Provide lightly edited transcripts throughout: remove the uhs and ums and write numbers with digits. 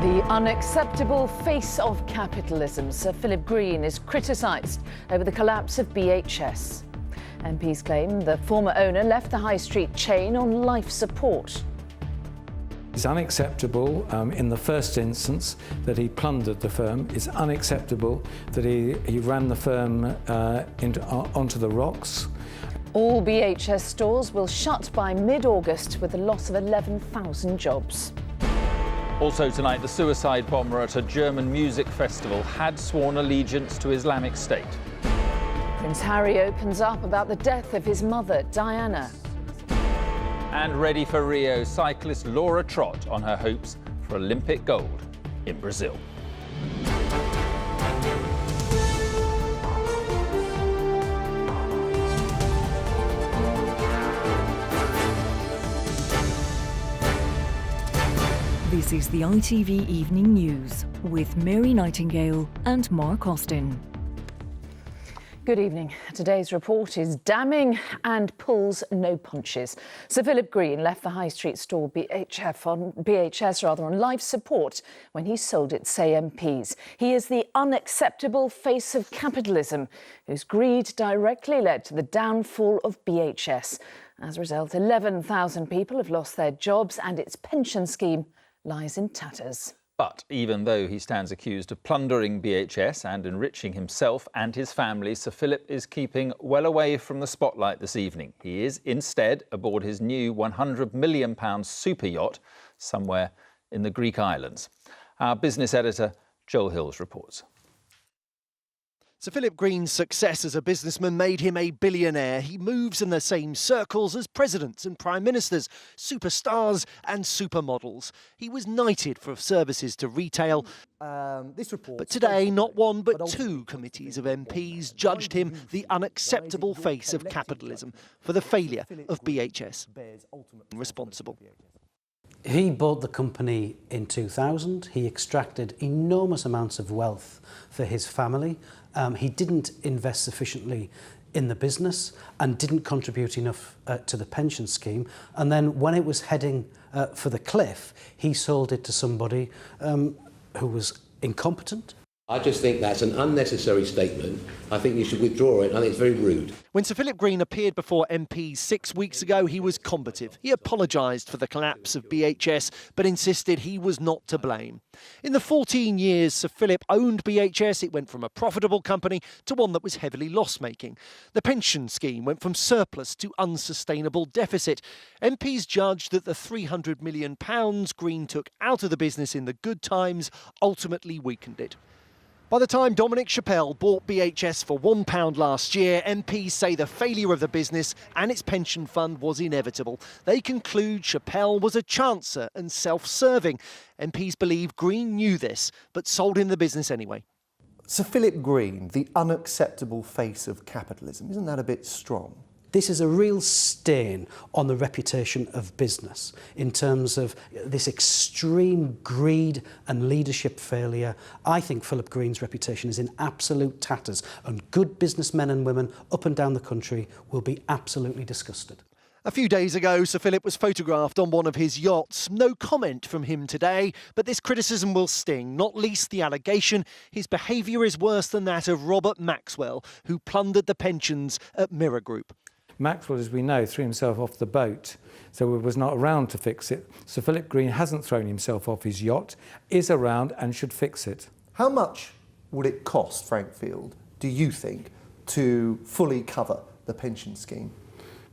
The unacceptable face of capitalism. Sir Philip Green is criticised over the collapse of BHS. MPs claim the former owner left the high street chain on life support. It's unacceptable in the first instance that he plundered the firm. It's unacceptable that he ran the firm onto the rocks. All BHS stores will shut by mid-August with the loss of 11,000 jobs. Also tonight, the suicide bomber at a German music festival had sworn allegiance to Islamic State. Prince Harry opens up about the death of his mother, Diana. And ready for Rio, cyclist Laura Trott on her hopes for Olympic gold in Brazil. This is the ITV Evening News with Mary Nightingale and Mark Austin. Good evening. Today's report is damning and pulls no punches. Sir Philip Green left the high street store BHS on life support when he sold it to MPs. He is the unacceptable face of capitalism, whose greed directly led to the downfall of BHS. As a result, 11,000 people have lost their jobs and its pension scheme lies in tatters. But even though he stands accused of plundering BHS and enriching himself and his family, Sir Philip is keeping well away from the spotlight this evening. He is instead aboard his new £100 million super yacht somewhere in the Greek islands. Our business editor, Joel Hills, reports. Sir Philip Green's success as a businessman made him a billionaire. He moves in the same circles as presidents and prime ministers, superstars and supermodels. He was knighted for services to retail. But today, not one but two committees of MPs judged him the unacceptable face of capitalism for the failure of BHS. Responsible. He bought the company in 2000. He extracted enormous amounts of wealth for his family. He didn't invest sufficiently in the business and didn't contribute enough to the pension scheme. And then when it was heading for the cliff, he sold it to somebody who was incompetent. I just think that's an unnecessary statement. I think you should withdraw it. I think it's very rude. When Sir Philip Green appeared before MPs 6 weeks ago, he was combative. He apologised for the collapse of BHS, but insisted he was not to blame. In the 14 years Sir Philip owned BHS, it went from a profitable company to one that was heavily loss-making. The pension scheme went from surplus to unsustainable deficit. MPs judged that the £300 million Green took out of the business in the good times ultimately weakened it. By the time Dominic Chappell bought BHS for £1 last year, MPs say the failure of the business and its pension fund was inevitable. They conclude Chappell was a chancer and self-serving. MPs believe Green knew this, but sold him the business anyway. Sir Philip Green, the unacceptable face of capitalism, isn't that a bit strong? This is a real stain on the reputation of business in terms of this extreme greed and leadership failure. I think Philip Green's reputation is in absolute tatters, and good businessmen and women up and down the country will be absolutely disgusted. A few days ago, Sir Philip was photographed on one of his yachts. No comment from him today, but this criticism will sting, not least the allegation his behaviour is worse than that of Robert Maxwell, who plundered the pensions at Mirror Group. Maxwell, as we know, threw himself off the boat, so was not around to fix it. Sir Philip Green hasn't thrown himself off his yacht, is around and should fix it. How much would it cost, Frank Field, do you think, to fully cover the pension scheme?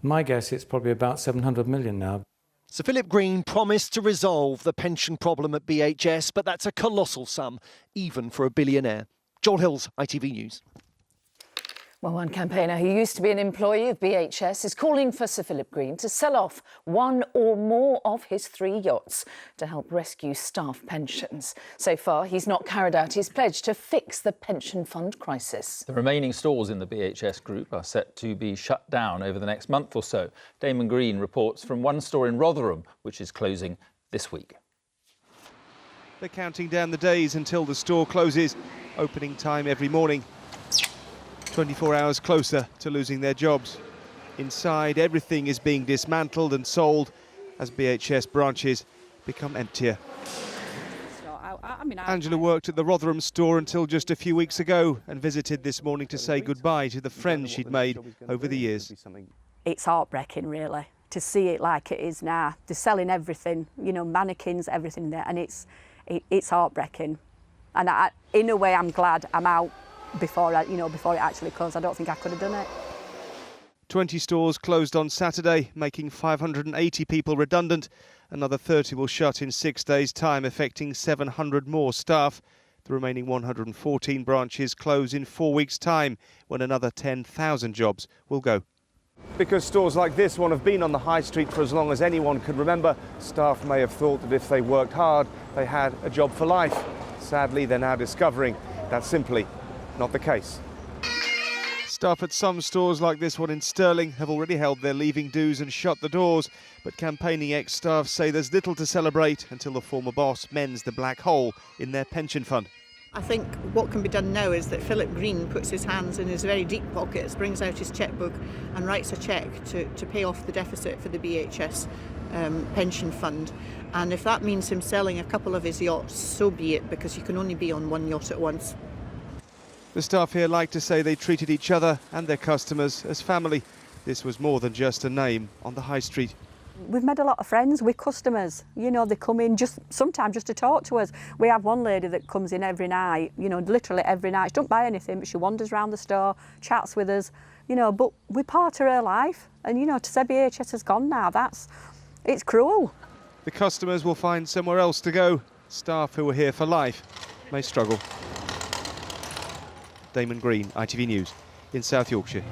My guess it's probably about 700 million now. Sir Philip Green promised to resolve the pension problem at BHS, but that's a colossal sum, even for a billionaire. Joel Hills, ITV News. Well, one campaigner who used to be an employee of BHS is calling for Sir Philip Green to sell off one or more of his 3 yachts to help rescue staff pensions. So far, he's not carried out his pledge to fix the pension fund crisis. The remaining stores in the BHS group are set to be shut down over the next month or so. Damon Green reports from one store in Rotherham, which is closing this week. They're counting down the days until the store closes. Opening time every morning. 24 hours closer to losing their jobs. Inside, everything is being dismantled and sold as BHS branches become emptier. Angela worked at the Rotherham store until just a few weeks ago and visited this morning to say goodbye to the friends she'd made over the years. It's heartbreaking, really, to see it like it is now. They're selling everything, you know, mannequins, everything there, and it's heartbreaking. And in a way, I'm glad I'm out before it actually closed. I don't think I could have done it. 20 stores closed on Saturday, making 580 people redundant. Another 30 will shut in 6 days' time, affecting 700 more staff. The remaining 114 branches close in 4 weeks' time, when another 10,000 jobs will go. Because stores like this one have been on the high street for as long as anyone can remember, staff may have thought that if they worked hard, they had a job for life. Sadly, they're now discovering that's simply not the case. Staff at some stores like this one in Stirling have already held their leaving dues and shut the doors, but campaigning ex-staff say there's little to celebrate until the former boss mends the black hole in their pension fund. I think what can be done now is that Philip Green puts his hands in his very deep pockets, brings out his chequebook and writes a cheque to pay off the deficit for the BHS pension fund. And if that means him selling a couple of his yachts, so be it, because you can only be on one yacht at once. The staff here like to say they treated each other and their customers as family. This was more than just a name on the high street. We've made a lot of friends with customers. You know, they come in sometimes just to talk to us. We have one lady that comes in every night, you know, literally every night. She don't buy anything, but she wanders around the store, chats with us, you know, but we're part of her life. And, you know, to say BHS has gone now, it's cruel. The customers will find somewhere else to go. Staff who are here for life may struggle. Damon Green, ITV News in South Yorkshire.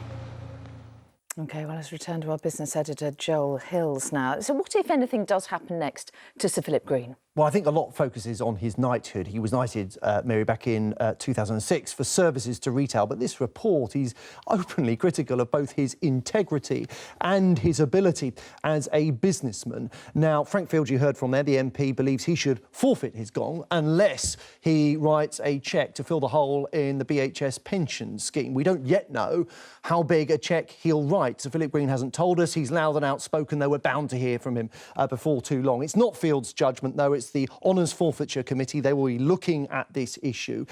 OK, well, let's return to our business editor, Joel Hills now. So what, if anything, does happen next to Sir Philip Green? Well, I think a lot focuses on his knighthood. He was knighted, Mary, back in 2006 for services to retail. But this report, he's openly critical of both his integrity and his ability as a businessman. Now, Frank Field, you heard from there, the MP believes he should forfeit his gong unless he writes a cheque to fill the hole in the BHS pension scheme. We don't yet know how big a cheque he'll write. So Philip Green hasn't told us. He's loud and outspoken, though. We're bound to hear from him before too long. It's not Field's judgment, though. It's the Honours Forfeiture Committee. They will be looking at this issue.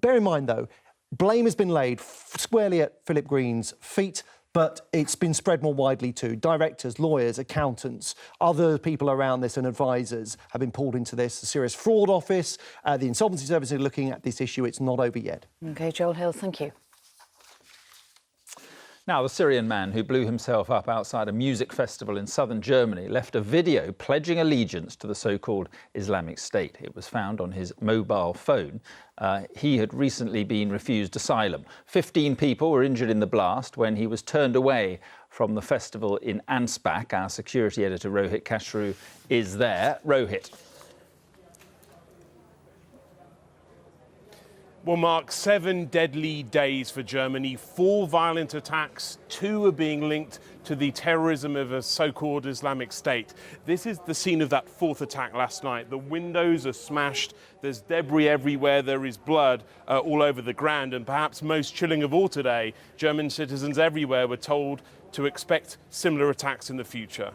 Bear in mind, though, blame has been laid squarely at Philip Green's feet, but it's been spread more widely too. Directors, lawyers, accountants, other people around this and advisors have been pulled into this. The Serious Fraud Office, the Insolvency Service are looking at this issue. It's not over yet. OK, Joel Hill, thank you. Now, the Syrian man who blew himself up outside a music festival in southern Germany left a video pledging allegiance to the so-called Islamic State. It was found on his mobile phone. He had recently been refused asylum. 15 people were injured in the blast when he was turned away from the festival in Ansbach. Our security editor, Rohit Kashru, is there. Rohit. Will mark 7 deadly days for Germany, 4 violent attacks, 2 are being linked to the terrorism of a so-called Islamic State. This is the scene of that 4th attack last night. The windows are smashed, there's debris everywhere, there is blood all over the ground, and perhaps most chilling of all today, German citizens everywhere were told to expect similar attacks in the future.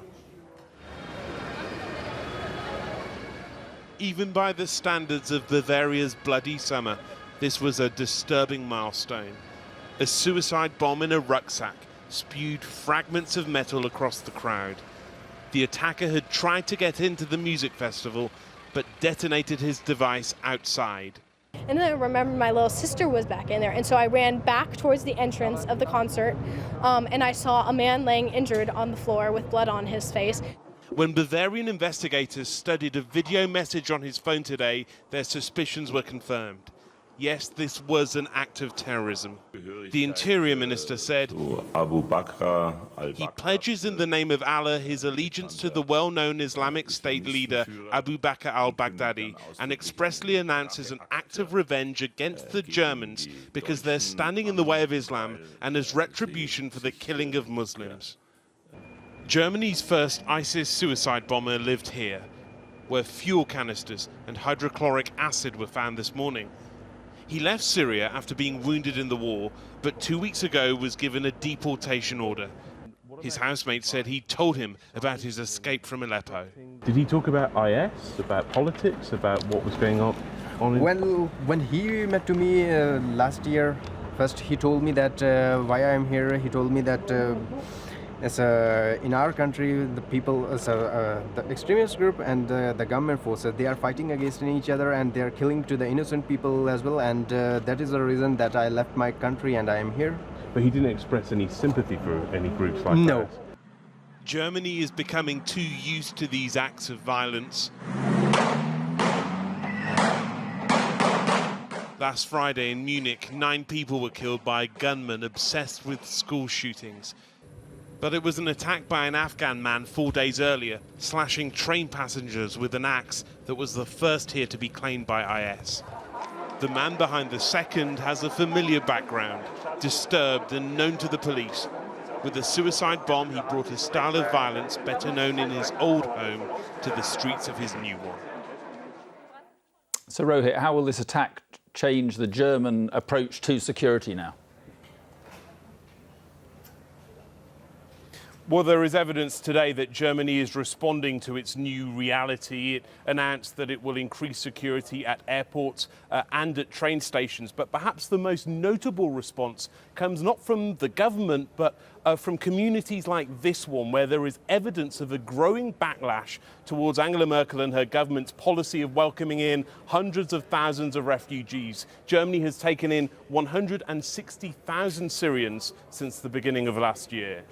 Even by the standards of Bavaria's bloody summer, this was a disturbing milestone. A suicide bomb in a rucksack spewed fragments of metal across the crowd. The attacker had tried to get into the music festival, but detonated his device outside. And then I remember my little sister was back in there, and so I ran back towards the entrance of the concert, and I saw a man laying injured on the floor with blood on his face. When Bavarian investigators studied a video message on his phone today, their suspicions were confirmed. Yes, this was an act of terrorism. The Interior Minister said he pledges in the name of Allah his allegiance to the well-known Islamic State leader Abu Bakr al-Baghdadi and expressly announces an act of revenge against the Germans because they're standing in the way of Islam and as retribution for the killing of Muslims. Germany's first ISIS suicide bomber lived here, where fuel canisters and hydrochloric acid were found this morning. He left Syria after being wounded in the war, but 2 weeks ago was given a deportation order. His housemate said he told him about his escape from Aleppo. Did he talk about IS, about politics, about what was going on? Well, when he met to me last year, first he told me that why I am here. He told me that in our country, the people, the extremist group and the government forces, they are fighting against each other and they are killing to the innocent people as well. And that is the reason that I left my country and I am here. But he didn't express any sympathy for any groups like that? Germany is becoming too used to these acts of violence. Last Friday in Munich, 9 people were killed by gunmen obsessed with school shootings. But it was an attack by an Afghan man 4 days earlier, slashing train passengers with an axe that was the first here to be claimed by IS. The man behind the second has a familiar background, disturbed and known to the police. With a suicide bomb, he brought a style of violence better known in his old home to the streets of his new one. So, Rohit, how will this attack change the German approach to security now? Well, there is evidence today that Germany is responding to its new reality. It announced that it will increase security at airports and at train stations. But perhaps the most notable response comes not from the government, but from communities like this one, where there is evidence of a growing backlash towards Angela Merkel and her government's policy of welcoming in hundreds of thousands of refugees. Germany has taken in 160,000 Syrians since the beginning of last year.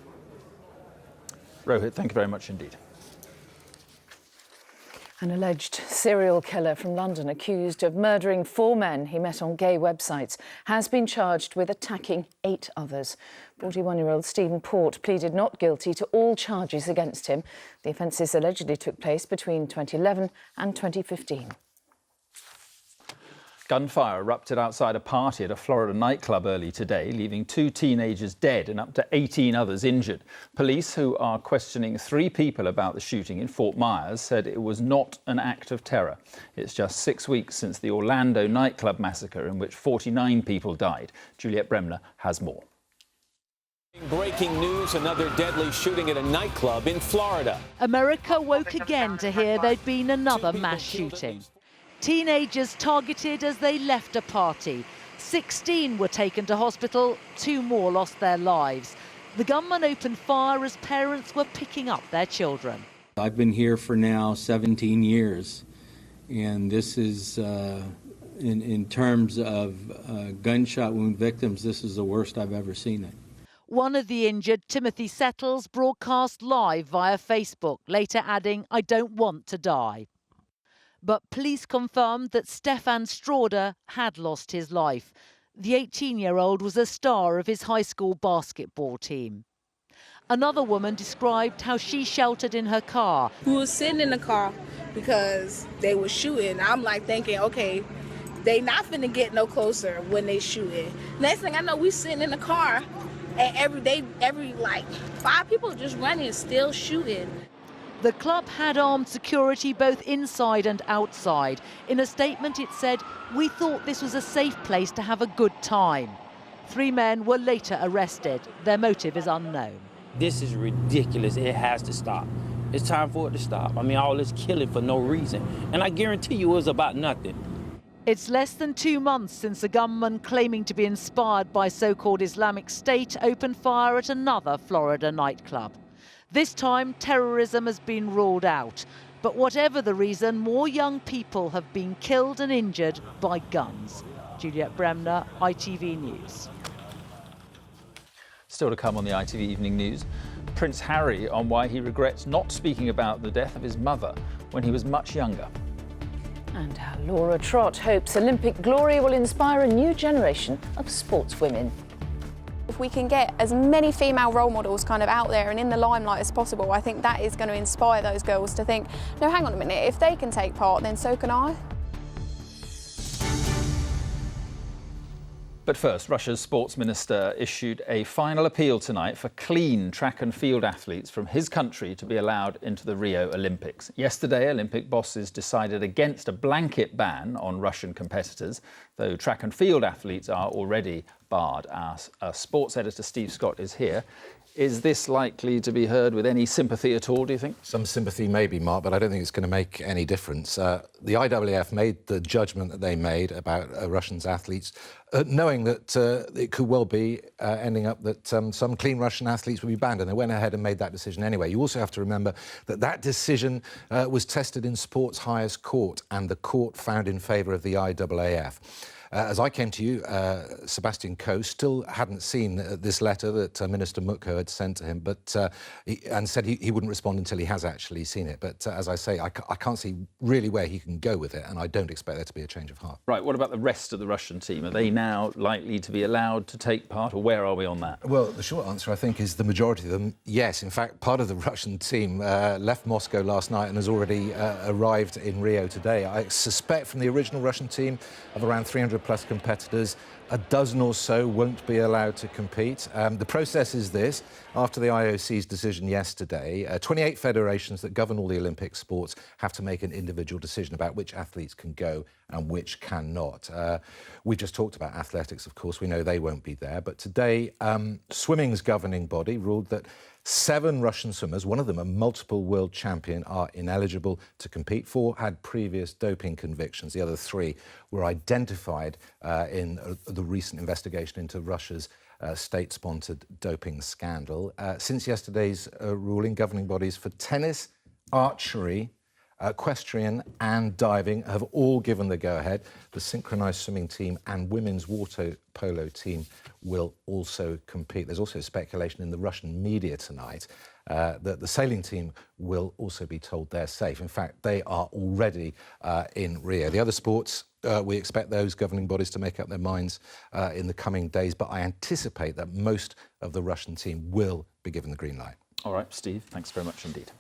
Rohit, thank you very much indeed. An alleged serial killer from London accused of murdering 4 men he met on gay websites has been charged with attacking 8 others. 41-year-old Stephen Port pleaded not guilty to all charges against him. The offences allegedly took place between 2011 and 2015. Gunfire erupted outside a party at a Florida nightclub early today, leaving 2 teenagers dead and up to 18 others injured. Police, who are questioning 3 people about the shooting in Fort Myers, said it was not an act of terror. It's just 6 weeks since the Orlando nightclub massacre, in which 49 people died. Juliet Bremner has more. Breaking news, another deadly shooting at a nightclub in Florida. America woke again to hear there'd been another mass shooting. Teenagers targeted as they left a party. 16 were taken to hospital, 2 more lost their lives. The gunman opened fire as parents were picking up their children. I've been here for now 17 years, and this is, in terms of gunshot wound victims, this is the worst I've ever seen it. One of the injured, Timothy Settles, broadcast live via Facebook, later adding, "I don't want to die." But police confirmed that Stefan Stroder had lost his life. The 18-year-old was a star of his high school basketball team. Another woman described how she sheltered in her car. We were sitting in the car because they were shooting. I'm like thinking, okay, they not finna get no closer when they shooting. Next thing I know, we sitting in the car, and every like 5 people just running, still shooting. The club had armed security both inside and outside. In a statement it said, "We thought this was a safe place to have a good time." 3 men were later arrested. Their motive is unknown. This is ridiculous. It has to stop. It's time for it to stop. I mean, all this killing for no reason. And I guarantee you it was about nothing. It's less than 2 months since a gunman claiming to be inspired by so-called Islamic State opened fire at another Florida nightclub. This time, terrorism has been ruled out. But whatever the reason, more young people have been killed and injured by guns. Juliet Bremner, ITV News. Still to come on the ITV Evening News, Prince Harry on why he regrets not speaking about the death of his mother when he was much younger. And how Laura Trott hopes Olympic glory will inspire a new generation of sportswomen. If we can get as many female role models kind of out there and in the limelight as possible, I think that is going to inspire those girls to think, no, hang on a minute, if they can take part, then so can I. But first, Russia's sports minister issued a final appeal tonight for clean track and field athletes from his country to be allowed into the Rio Olympics. Yesterday, Olympic bosses decided against a blanket ban on Russian competitors, though track and field athletes are already barred. Our sports editor, Steve Scott, is here. Is this likely to be heard with any sympathy at all, do you think? Some sympathy maybe, Mark, but I don't think it's going to make any difference. The IAAF made the judgment that they made about Russian athletes, knowing that it could well be ending up that some clean Russian athletes would be banned, and they went ahead and made that decision anyway. You also have to remember that that decision was tested in sport's highest court, and the court found in favour of the IAAF. As I came to you, Sebastian Coe still hadn't seen this letter that Minister Mukho had sent to him, and said he wouldn't respond until he has actually seen it. But as I say, I can't see really where he can go with it, and I don't expect there to be a change of heart. Right, what about the rest of the Russian team? Are they now likely to be allowed to take part, or where are we on that? Well, the short answer, I think, is the majority of them, yes. In fact, part of the Russian team left Moscow last night and has already arrived in Rio today. I suspect from the original Russian team of around 300 plus competitors, a dozen or so won't be allowed to compete. The process is this. After the IOC's decision yesterday, 28 federations that govern all the Olympic sports have to make an individual decision about which athletes can go and which cannot. We've just talked about athletics, of course. We know they won't be there. But today, swimming's governing body ruled that 7 Russian swimmers, one of them a multiple world champion, are ineligible to compete. 4 had previous doping convictions. The other 3 were identified in the recent investigation into Russia's state-sponsored doping scandal. Since yesterday's ruling, governing bodies for tennis, archery, equestrian and diving have all given the go-ahead. The synchronised swimming team and women's water polo team will also compete. There's also speculation in the Russian media tonight that the sailing team will also be told they're safe. In fact, they are already in Rio. The other sports, we expect those governing bodies to make up their minds in the coming days, but I anticipate that most of the Russian team will be given the green light. All right, Steve, thanks very much indeed.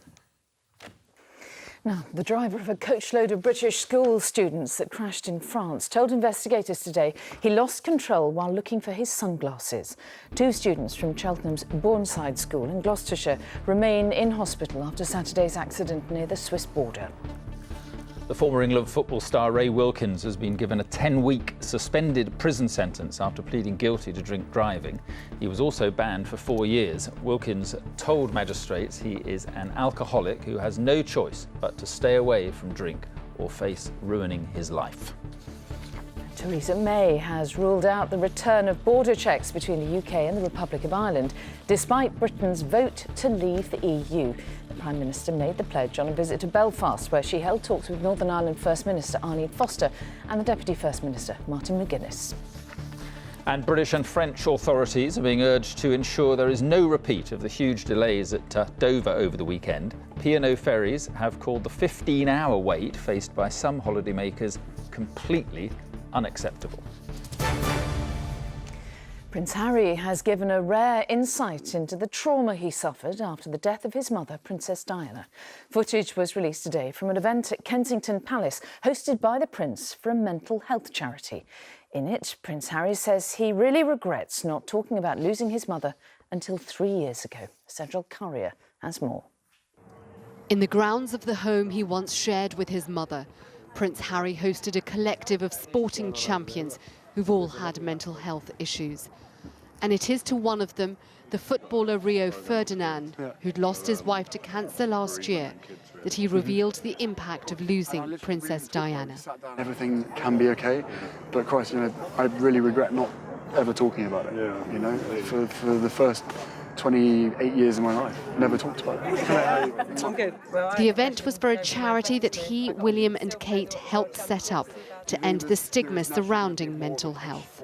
Now, the driver of a coachload of British school students that crashed in France told investigators today he lost control while looking for his sunglasses. 2 students from Cheltenham's Bourneside School in Gloucestershire remain in hospital after Saturday's accident near the Swiss border. The former England football star Ray Wilkins has been given a 10-week suspended prison sentence after pleading guilty to drink driving. He was also banned for 4 years. Wilkins told magistrates he is an alcoholic who has no choice but to stay away from drink or face ruining his life. Theresa May has ruled out the return of border checks between the UK and the Republic of Ireland, despite Britain's vote to leave the EU. The Prime Minister made the pledge on a visit to Belfast, where she held talks with Northern Ireland First Minister Arlene Foster and the Deputy First Minister Martin McGuinness. And British and French authorities are being urged to ensure there is no repeat of the huge delays at Dover over the weekend. P&O ferries have called the 15-hour wait faced by some holidaymakers completely unacceptable. Prince Harry has given a rare insight into the trauma he suffered after the death of his mother, Princess Diana. Footage was released today from an event at Kensington Palace, hosted by the Prince for a mental health charity. In it, Prince Harry says he really regrets not talking about losing his mother until 3 years ago. Cedral Currier has more. In the grounds of the home he once shared with his mother, Prince Harry hosted a collective of sporting champions who've all had mental health issues. And it is to one of them, the footballer Rio Ferdinand, who'd lost his wife to cancer last year, that he revealed the impact of losing Princess Diana. Everything can be okay, but Christ, I really regret not ever talking about it. For the first 28 years of my life, never talked about it. The event was for a charity that he, William and Kate helped set up to end the stigma surrounding mental health.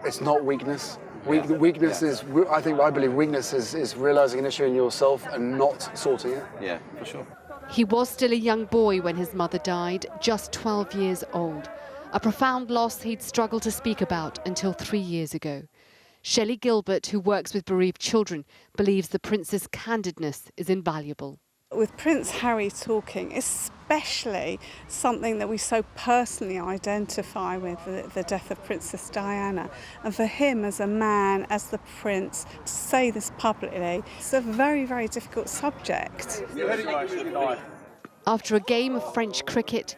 It's not weakness. Weakness is, I believe weakness is realising an issue in yourself and not sorting it. Yeah, for sure. He was still a young boy when his mother died, just 12 years old. A profound loss he'd struggled to speak about until 3 years ago. Shelley Gilbert, who works with bereaved children, believes the Prince's candidness is invaluable. With Prince Harry talking, especially something that we so personally identify with, the death of Princess Diana, and for him as a man, as the Prince, to say this publicly, it's a very, very difficult subject. After a game of French cricket,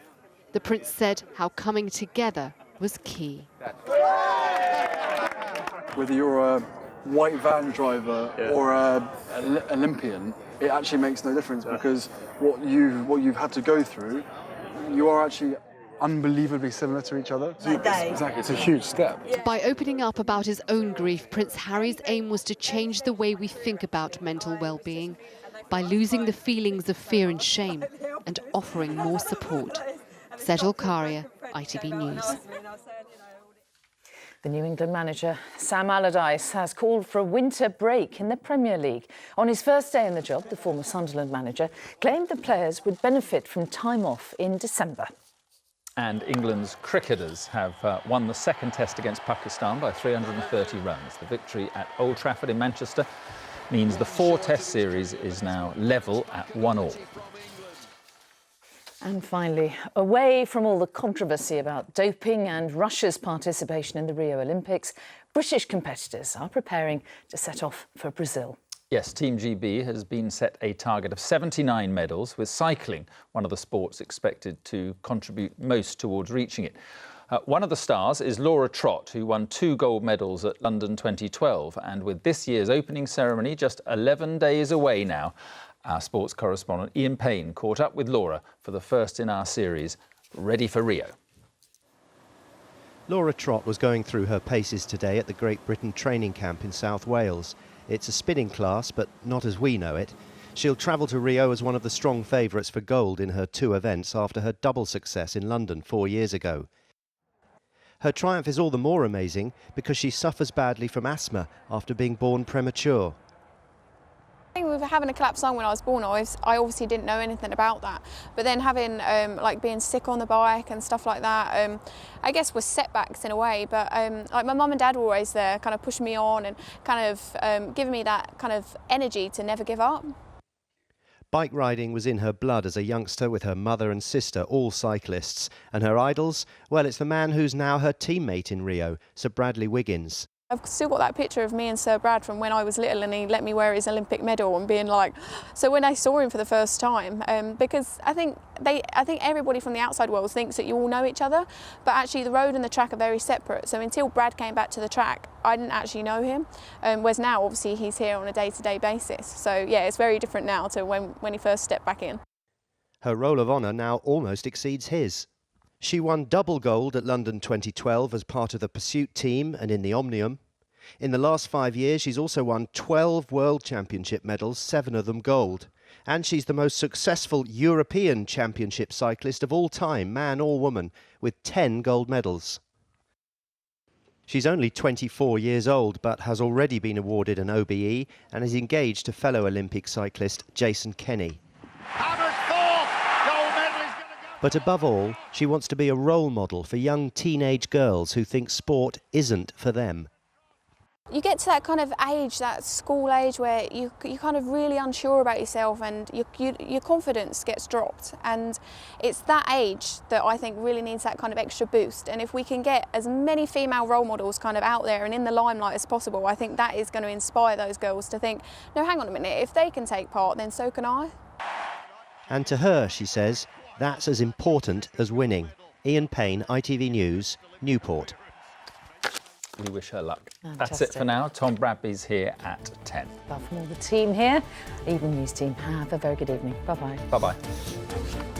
the Prince said how coming together was key. whether you're a white van driver or an Olympian, it actually makes no difference because what you've had to go through, you are actually unbelievably similar to each other. Exactly, it's a huge step. By opening up about his own grief, Prince Harry's aim was to change the way we think about mental well-being by losing the feelings of fear and shame and offering more support. Sejal Karia, ITV News. The New England manager, Sam Allardyce, has called for a winter break in the Premier League. On his first day in the job, the former Sunderland manager claimed the players would benefit from time off in December. And England's cricketers have won the second test against Pakistan by 330 runs. The victory at Old Trafford in Manchester means the 4-test series is now level at 1-1. And finally, away from all the controversy about doping and Russia's participation in the Rio Olympics, British competitors are preparing to set off for Brazil. Yes, Team GB has been set a target of 79 medals, with cycling one of the sports expected to contribute most towards reaching it. One of the stars is Laura Trott, who won 2 gold medals at London 2012. And with this year's opening ceremony just 11 days away now, our sports correspondent Ian Payne caught up with Laura for the first in our series, Ready for Rio. Laura Trott was going through her paces today at the Great Britain training camp in South Wales. It's a spinning class, but not as we know it. She'll travel to Rio as one of the strong favourites for gold in her 2 events after her double success in London 4 years ago. Her triumph is all the more amazing because she suffers badly from asthma after being born premature. I think with having a collapsed lung when I was born, I obviously didn't know anything about that. But then having like being sick on the bike and stuff like that, I guess was setbacks in a way. But like my mum and dad were always there, kind of pushing me on and kind of giving me that kind of energy to never give up. Bike riding was in her blood as a youngster, with her mother and sister all cyclists. And her idols? Well, it's the man who's now her teammate in Rio, Sir Bradley Wiggins. I've still got that picture of me and Sir Brad from when I was little and he let me wear his Olympic medal and being like, so when I saw him for the first time, because I think everybody from the outside world thinks that you all know each other, but actually the road and the track are very separate. So until Brad came back to the track, I didn't actually know him, whereas now obviously he's here on a day-to-day basis. So yeah, it's very different now to when he first stepped back in. Her roll of honour now almost exceeds his. She won double gold at London 2012 as part of the Pursuit team and in the Omnium. In the last 5 years, she's also won 12 World Championship medals, 7 of them gold. And she's the most successful European Championship cyclist of all time, man or woman, with 10 gold medals. She's only 24 years old, but has already been awarded an OBE and is engaged to fellow Olympic cyclist Jason Kenny. But above all, she wants to be a role model for young teenage girls who think sport isn't for them. You get to that kind of age, that school age, where you're kind of really unsure about yourself and your confidence gets dropped. And it's that age that I think really needs that kind of extra boost. And if we can get as many female role models kind of out there and in the limelight as possible, I think that is going to inspire those girls to think, no, hang on a minute, if they can take part, then so can I. And to her, she says, that's as important as winning. Ian Payne, ITV News, Newport. We wish her luck. Fantastic. That's it for now. Tom Bradby's here at 10. Well, from all the team here, Evening News team, have a very good evening. Bye-bye. Bye-bye.